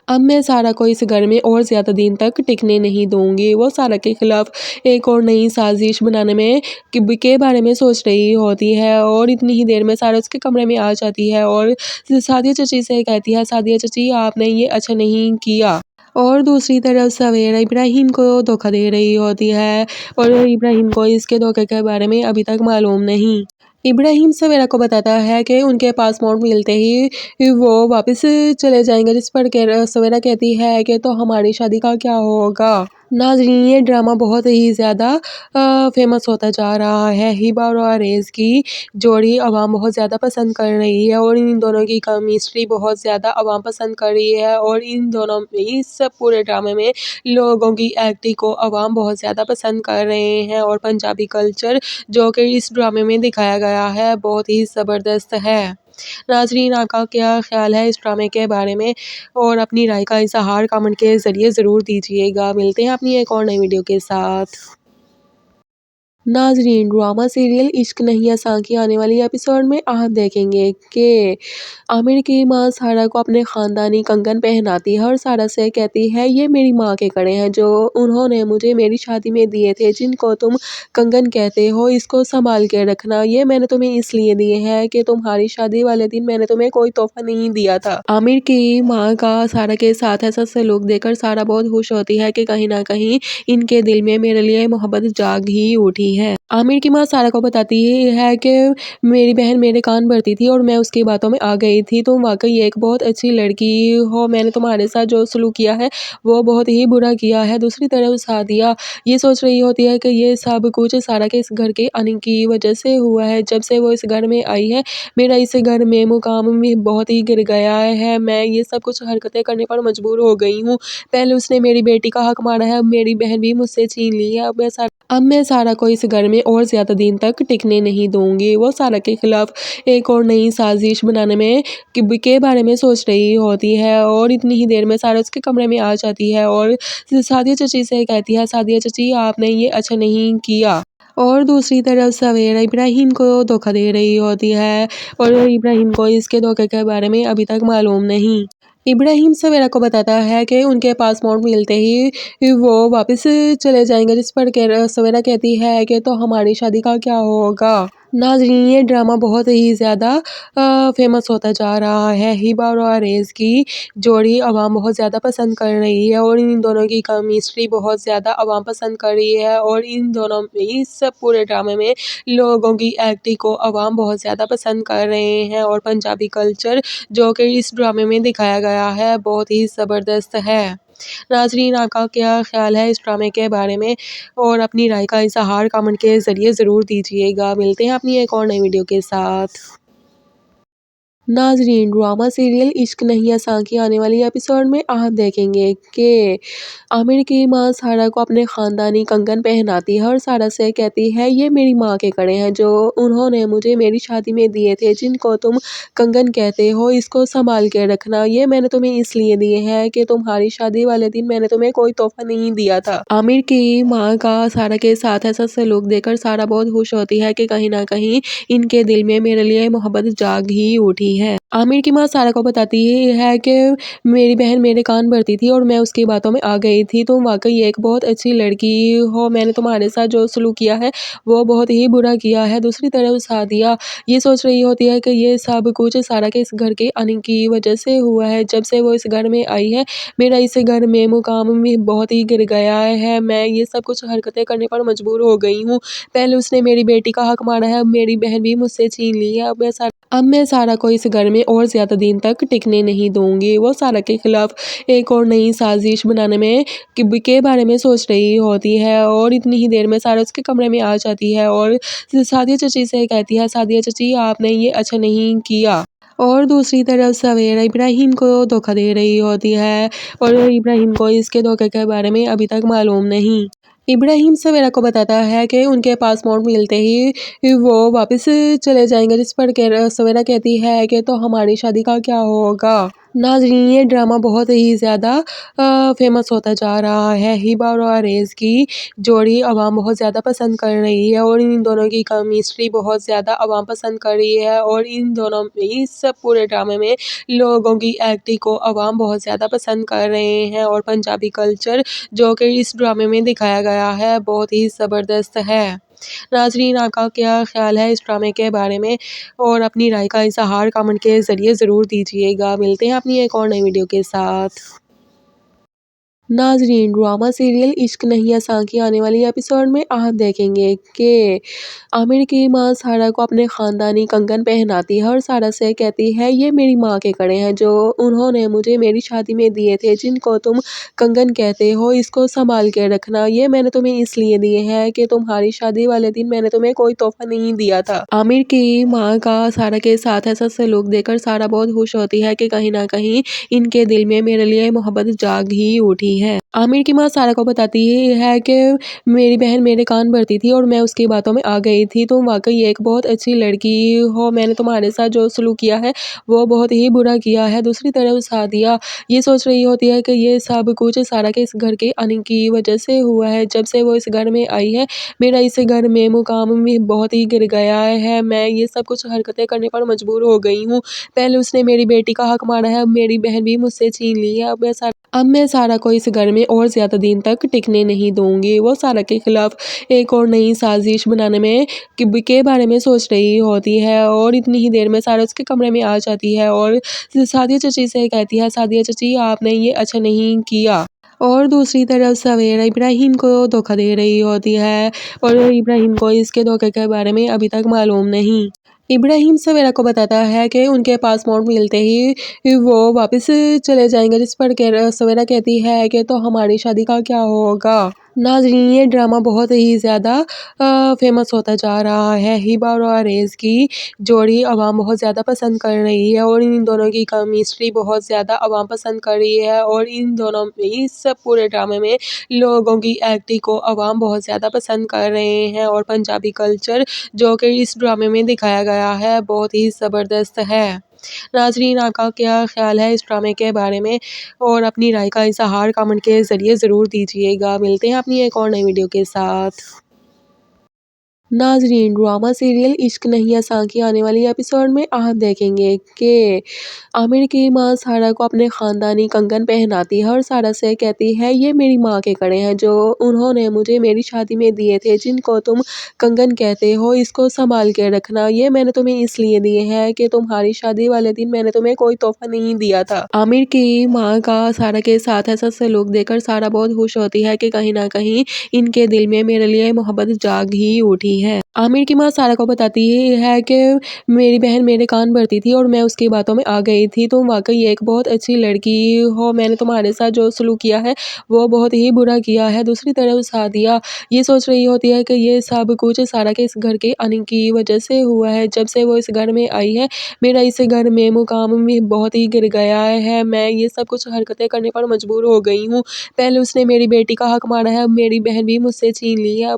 अब मैं सारा को इस घर में और ज़्यादा दिन तक टिकने नहीं दूंगी। वो सारा के खिलाफ एक और नई साजिश बनाने में के बारे में सोच रही होती है और इतनी ही देर में सारा उसके कमरे में आ जाती है और सादिया चाची से कहती है, सादिया चाची आपने ये अच्छा नहीं किया। और दूसरी तरफ सवेरा इब्राहिम को धोखा दे रही होती है और इब्राहिम को इसके धोखे के बारे में अभी तक मालूम नहीं। इब्राहिम सवेरा को बताता है कि उनके पासपोर्ट मिलते ही वो वापस चले जाएंगे, जिस पर सवेरा कहती है कि तो हमारी शादी का क्या होगा। नाज़रीन, ये ड्रामा बहुत ही ज़्यादा फेमस होता जा रहा है। हिबा और अरेज की जोड़ी आवाम बहुत ज़्यादा पसंद कर रही है और इन दोनों की केमिस्ट्री बहुत ज़्यादा आवाम पसंद कर रही है और इन दोनों इस पूरे ड्रामे में लोगों की एक्टिंग को आवाम बहुत ज़्यादा पसंद कर रहे हैं और पंजाबी कल्चर जो कि इस ड्रामे में दिखाया गया है बहुत ही ज़बरदस्त है। नाज़रीन, आपका क्या ख्याल है इस ड्रामे के बारे में और अपनी राय का इज़हार कमेंट के ज़रिए ज़रूर दीजिएगा। मिलते हैं अपनी एक और नई वीडियो के साथ। नाज़रीन, ड्रामा सीरियल इश्क नहीं आसान की आने वाली एपिसोड में आप देखेंगे कि आमिर की माँ सारा को अपने ख़ानदानी कंगन पहनाती है और सारा से कहती है ये मेरी माँ के कड़े हैं जो उन्होंने मुझे मेरी शादी में दिए थे, जिनको तुम कंगन कहते हो, इसको संभाल के रखना। ये मैंने तुम्हें इसलिए दिए हैं कि तुम्हारी शादी वाले दिन मैंने तुम्हें कोई तोहफा नहीं दिया था। आमिर की माँ का सारा के साथ ऐसा सलूक देखकर सारा बहुत खुश होती है कि कहीं ना कहीं इनके दिल में मेरे लिए मोहब्बत जाग ही उठी उठी है। आमिर की मां सारा को बताती है कि मेरी बहन मेरे कान भरती थी और मैं उसकी बातों में आ गई थी। तुम वाकई एक बहुत अच्छी लड़की हो, मैंने तुम्हारे साथ जो सलूक किया है वो बहुत ही बुरा किया है। दूसरी तरफ सादिया ये सोच रही होती है कि ये सब कुछ सारा के इस घर के आने की वजह से हुआ है। जब से वो इस घर में आई है मेरा इस घर में मुकाम भी बहुत ही गिर गया है। मैं ये सब कुछ हरकतें करने पर मजबूर हो गई हूँ। पहले उसने मेरी बेटी का हक मारा है, अब मेरी बहन भी मुझसे छीन ली है। अब मैं सारा को इस घर में और ज़्यादा दिन तक टिकने नहीं दूंगी। वो सारा के खिलाफ एक और नई साजिश बनाने में के बारे में सोच रही होती है और इतनी ही देर में सारा उसके कमरे में आ जाती है और सादिया चाची से कहती है, सादिया चाची आपने ये अच्छा नहीं किया। और दूसरी तरफ सवेरा इब्राहिम को धोखा दे रही होती है और इब्राहिम को इसके धोखे के बारे में अभी तक मालूम नहीं। इब्राहिम सवेरा को बताता है कि उनके पासपोर्ट मिलते ही वो वापस चले जाएंगे, जिस पर सवेरा कहती है कि तो हमारी शादी का क्या होगा। नाज़रीन ये ड्रामा बहुत ही ज़्यादा फेमस होता जा रहा है। हिबा और आरेज़ की जोड़ी आवाम बहुत ज़्यादा पसंद कर रही है और इन दोनों की केमिस्ट्री बहुत ज़्यादा आवाम पसंद कर रही है और इन दोनों इस पूरे ड्रामे में लोगों की एक्टिंग को आवाम बहुत ज़्यादा पसंद कर रहे हैं और पंजाबी कल्चर जो कि इस ड्रामे में दिखाया गया है बहुत ही ज़बरदस्त है। नाज़रीन आपका क्या ख्याल है इस ड्रामे के बारे में और अपनी राय का इज़हार कमेंट के ज़रिए ज़रूर दीजिएगा। मिलते हैं अपनी एक और नई वीडियो के साथ। नाज़रीन ड्रामा सीरियल इश्क नहीं आसान की आने वाली एपिसोड में आप देखेंगे कि आमिर की मां सारा को अपने ख़ानदानी कंगन पहनाती है और सारा से कहती है ये मेरी मां के कड़े हैं जो उन्होंने मुझे मेरी शादी में दिए थे, जिनको तुम कंगन कहते हो, इसको संभाल के रखना। ये मैंने तुम्हें इसलिए दिए हैं कि तुम्हारी शादी वाले दिन मैंने तुम्हें कोई तोहफा नहीं दिया था। आमिर की माँ का सारा के साथ ऐसा सलूक देखकर सारा बहुत खुश होती है कि कहीं ना कहीं इनके दिल में मेरे लिए मोहब्बत जाग ही उठी है। आमिर की मां सारा को बताती है कि मेरी बहन मेरे कान भरती थी और मैं उसकी बातों में आ गई थी। तुम वाकई एक बहुत अच्छी लड़की हो, मैंने तुम्हारे साथ जो सलूक किया है वो बहुत ही बुरा किया है। दूसरी तरफ सादिया ये सोच रही होती है कि ये सब कुछ सारा के इस घर के आने की वजह से हुआ है। जब से वो इस घर में आई है मेरा इस घर में मुकाम भी बहुत ही गिर गया है। मैं ये सब कुछ हरकतें करने पर मजबूर हो गई हूँ। पहले उसने मेरी बेटी का हक मारा है, अब मेरी बहन भी मुझसे छीन ली है। अब मैं सारा को इस घर में और ज़्यादा दिन तक टिकने नहीं दूंगी। वो सारा के खिलाफ एक और नई साजिश बनाने में के बारे में सोच रही होती है और इतनी ही देर में सारा उसके कमरे में आ जाती है और सादिया चाची से कहती है, सादिया चाची आपने ये अच्छा नहीं किया। और दूसरी तरफ सवेरा इब्राहिम को धोखा दे रही होती है और इब्राहिम को इसके धोखे के बारे में अभी तक मालूम नहीं। इब्राहिम सवेरा को बताता है कि उनके पासपोर्ट मिलते ही वो वापस चले जाएंगे, जिस पर सवेरा कहती है कि तो हमारी शादी का क्या होगा। नाज़रीन ये ड्रामा बहुत ही ज़्यादा फेमस होता जा रहा है। हिबा और आरेज़ की जोड़ी आवाम बहुत ज़्यादा पसंद कर रही है और इन दोनों की केमिस्ट्री बहुत ज़्यादा आवाम पसंद कर रही है और इन दोनों इस पूरे ड्रामे में लोगों की एक्टिंग को आवाम बहुत ज़्यादा पसंद कर रहे हैं और पंजाबी कल्चर जो कि इस ड्रामे में दिखाया गया है बहुत ही ज़बरदस्त है। नाज़रीन आपका क्या ख्याल है इस ड्रामे के बारे में और अपनी राय का इज़हार कमेंट के ज़रिए ज़रूर दीजिएगा। मिलते हैं अपनी एक और नई वीडियो के साथ। नाज़रीन ड्रामा सीरियल इश्क नहीं आसान की आने वाली एपिसोड में आप देखेंगे कि आमिर की मां सारा को अपने ख़ानदानी कंगन पहनाती है और सारा से कहती है ये मेरी मां के कड़े हैं जो उन्होंने मुझे मेरी शादी में दिए थे, जिनको तुम कंगन कहते हो, इसको संभाल के रखना। ये मैंने तुम्हें इसलिए दिए हैं कि तुम्हारी शादी वाले दिन मैंने तुम्हें कोई तोहफा नहीं दिया था। आमिर की माँ का सारा के साथ ऐसा सलूक देखकर सारा बहुत खुश होती है कि कहीं ना कहीं इनके दिल में मेरे लिए मोहब्बत जाग ही उठी है। आमिर की मां सारा को बताती है कि मेरी बहन मेरे कान भरती थी और मैं उसकी बातों में आ गई थी। तुम वाकई एक बहुत अच्छी लड़की हो, मैंने तुम्हारे साथ जो सलूक किया है वो बहुत ही बुरा किया है। दूसरी तरफ सादिया ये सोच रही होती है कि ये सब कुछ सारा के इस घर के आने की वजह से हुआ है। जब से वो इस घर में आई है मेरा इस घर में मुकाम भी बहुत ही गिर गया है। मैं ये सब कुछ हरकतें करने पर मजबूर हो गई हूँ। पहले उसने मेरी बेटी का हक मारा है, अब मेरी बहन भी मुझसे छीन ली है। अब मैं सारा को इस घर में और ज़्यादा दिन तक टिकने नहीं दूंगी। वो सारा के खिलाफ एक और नई साजिश बनाने में के बारे में सोच रही होती है और इतनी ही देर में सारा उसके कमरे में आ जाती है और सादिया चाची से कहती है, सादिया चाची आपने ये अच्छा नहीं किया। और दूसरी तरफ सवेरा इब्राहिम को धोखा दे रही होती है और इब्राहिम को इसके धोखे के बारे में अभी तक मालूम नहीं। इब्राहिम सवेरा को बताता है कि उनके पासपोर्ट मिलते ही वो वापस चले जाएंगे, जिस पर सवेरा कहती है कि तो हमारी शादी का क्या होगा। नाज़रीन, ये ड्रामा बहुत ही ज़्यादा फेमस होता जा रहा है। हिबा और आरेज़ की जोड़ी आवाम बहुत ज़्यादा पसंद कर रही है और इन दोनों की केमिस्ट्री बहुत ज़्यादा आवाम पसंद कर रही है और इन दोनों इस पूरे ड्रामे में लोगों की एक्टिंग को आवाम बहुत ज़्यादा पसंद कर रहे हैं और पंजाबी कल्चर जो कि इस ड्रामे में दिखाया गया है बहुत ही ज़बरदस्त है। नाज़रीन, आपका क्या ख्याल है इस ड्रामे के बारे में और अपनी राय का इज़हार कमेंट के ज़रिए ज़रूर दीजिएगा। मिलते हैं अपनी एक और नई वीडियो के साथ। नाज़रीन, ड्रामा सीरियल इश्क नहीं आसान की आने वाली एपिसोड में आप देखेंगे कि आमिर की मां सारा को अपने ख़ानदानी कंगन पहनाती है और सारा से कहती है ये मेरी मां के कड़े हैं जो उन्होंने मुझे मेरी शादी में दिए थे, जिनको तुम कंगन कहते हो, इसको संभाल के रखना। ये मैंने तुम्हें इसलिए दिए हैं कि तुम्हारी शादी वाले दिन मैंने तुम्हें कोई तोहफा नहीं दिया था। आमिर की माँ का सारा के साथ ऐसा सलूक देखकर सारा बहुत खुश होती है कि कहीं ना कहीं इनके दिल में मेरे लिए मोहब्बत जाग ही उठी है। आमिर की माँ सारा को बताती है कि मेरी बहन मेरे कान भरती थी और मैं उसकी बातों में आ गई थी, तुम वाकई एक बहुत अच्छी लड़की हो, मैंने तुम्हारे साथ जो सलूक किया है वो बहुत ही बुरा किया है। दूसरी तरफ सादिया ये सोच रही होती है कि ये सब कुछ सारा के इस घर के आने की वजह से हुआ है। जब से वो इस घर में आई है मेरा इस घर में मुकाम भी बहुत ही गिर गया है, मैं ये सब कुछ हरकतें करने पर मजबूर हो गई हूँ। पहले उसने मेरी बेटी का हक मारा है, अब मेरी बहन भी मुझसे छीन ली है।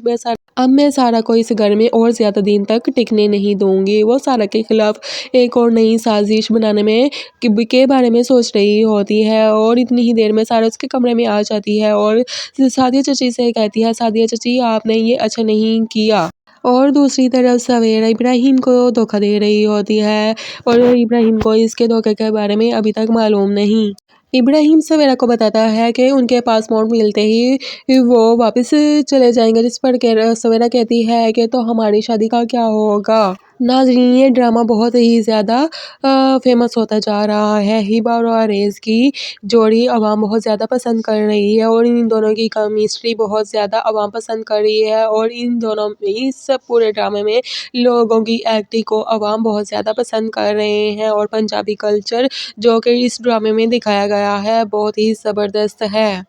अब मैं सारा को इस घर में और ज़्यादा दिन तक टिकने नहीं दूंगी। वो सारा के खिलाफ एक और नई साजिश बनाने में के बारे में सोच रही होती है और इतनी ही देर में सारा उसके कमरे में आ जाती है और सादिया चाची से कहती है, सादिया चाची आपने ये अच्छा नहीं किया। और दूसरी तरफ सवेरा इब्राहिम को धोखा दे रही होती है और इब्राहिम को इसके धोखे के बारे में अभी तक मालूम नहीं। इब्राहिम सवेरा को बताता है कि उनके पासपोर्ट मिलते ही वो वापस चले जाएंगे, जिस पर सवेरा कहती है कि तो हमारी शादी का क्या होगा। नाज़रीन, ये ड्रामा बहुत ही ज़्यादा फेमस होता जा रहा है। हिबा और आरेज़ की जोड़ी आवाम बहुत ज़्यादा पसंद कर रही है और इन दोनों की केमिस्ट्री बहुत ज़्यादा आवाम पसंद कर रही है और इन दोनों इस पूरे ड्रामे में लोगों की एक्टिंग को आवाम बहुत ज़्यादा पसंद कर रहे हैं और पंजाबी कल्चर जो कि इस ड्रामे में दिखाया गया है बहुत ही ज़बरदस्त है।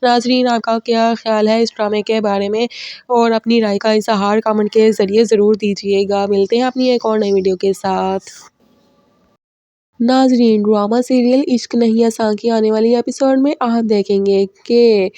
नाज़रीन, आपका क्या ख्याल है इस ड्रामे के बारे में और अपनी राय का इज़हार कमेंट के ज़रिए ज़रूर दीजिएगा। मिलते हैं अपनी एक और नई वीडियो के साथ। नाज़रीन, ड्रामा सीरियल इश्क नहीं आसान की आने वाली एपिसोड में आप देखेंगे कि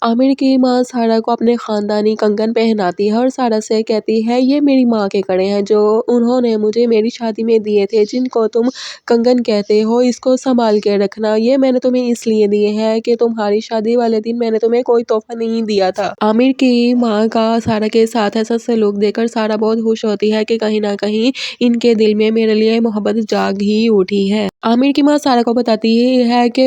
आमिर की मां सारा को अपने ख़ानदानी कंगन पहनाती है और सारा से कहती है ये मेरी मां के कड़े हैं जो उन्होंने मुझे मेरी शादी में दिए थे, जिनको तुम कंगन कहते हो, इसको संभाल के रखना। ये मैंने तुम्हें इसलिए दिए हैं कि तुम्हारी शादी वाले दिन मैंने तुम्हें कोई तोहफा नहीं दिया था। आमिर की माँ का सारा के साथ ऐसा सलूक देखकर सारा बहुत खुश होती है कि कहीं ना कहीं इनके दिल में मेरे लिए मोहब्बत जाग ही उठी है। आमिर की माँ सारा को बताती है कि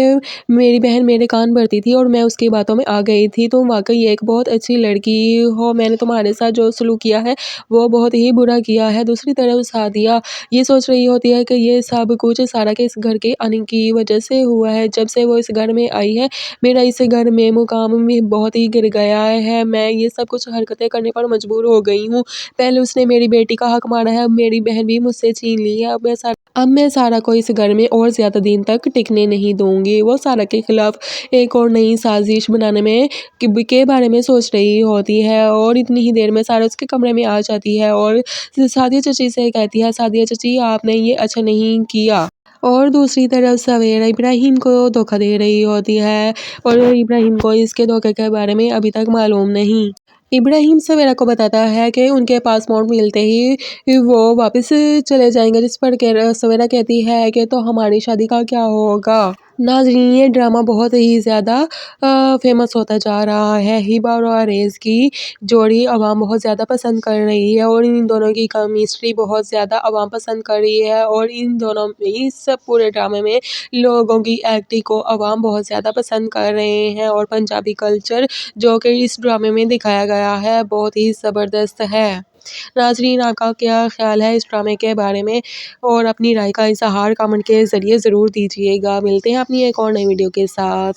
मेरी बहन मेरे कान भरती थी और मैं उसकी बातों में आ गई थी, तुम वाकई एक बहुत अच्छी लड़की हो, मैंने तुम्हारे साथ जो सलूक किया है वो बहुत ही बुरा किया है। दूसरी तरफ सादिया ये सोच रही होती है कि ये सब कुछ सारा के इस घर के आने की वजह से हुआ है। जब से वो इस घर में आई है मेरा इस घर में मुकाम भी बहुत ही गिर गया है, मैं ये सब कुछ हरकतें करने पर मजबूर हो गई हूँ। पहले उसने मेरी बेटी का हक मारा है, अब मेरी बहन भी मुझसे छीन ली है। अब मैं सारा को इस घर में और ज़्यादा दिन तक टिकने नहीं दूंगी। वो सारा के खिलाफ एक और नई साजिश बनाने में के बारे में सोच रही होती है और इतनी ही देर में सारा उसके कमरे में आ जाती है और सादिया चाची से कहती है, सादिया चाची आपने ये अच्छा नहीं किया। और दूसरी तरफ सवेरा इब्राहिम को धोखा दे रही होती है और इब्राहिम को इसके धोखे के बारे में अभी तक मालूम नहीं। इब्राहिम सवेरा को बताता है कि उनके पासपोर्ट मिलते ही वो वापस चले जाएंगे, जिस पर सवेरा कहती है कि तो हमारी शादी का क्या होगा। नाज़रीन, ये ड्रामा बहुत ही ज़्यादा फेमस होता जा रहा है। हिबा और आरेज़ की जोड़ी आवाम बहुत ज़्यादा पसंद कर रही है और इन दोनों की केमिस्ट्री बहुत ज़्यादा आवाम पसंद कर रही है और इन दोनों इस पूरे ड्रामे में लोगों की एक्टिंग को आवाम बहुत ज़्यादा पसंद कर रहे हैं और पंजाबी कल्चर जो कि इस ड्रामे में दिखाया गया है बहुत ही ज़बरदस्त है। नाज़रीन, आपका क्या ख्याल है इस ड्रामे के बारे में और अपनी राय का इज़हार कमेंट के ज़रिए ज़रूर दीजिएगा। मिलते हैं अपनी एक और नई वीडियो के साथ।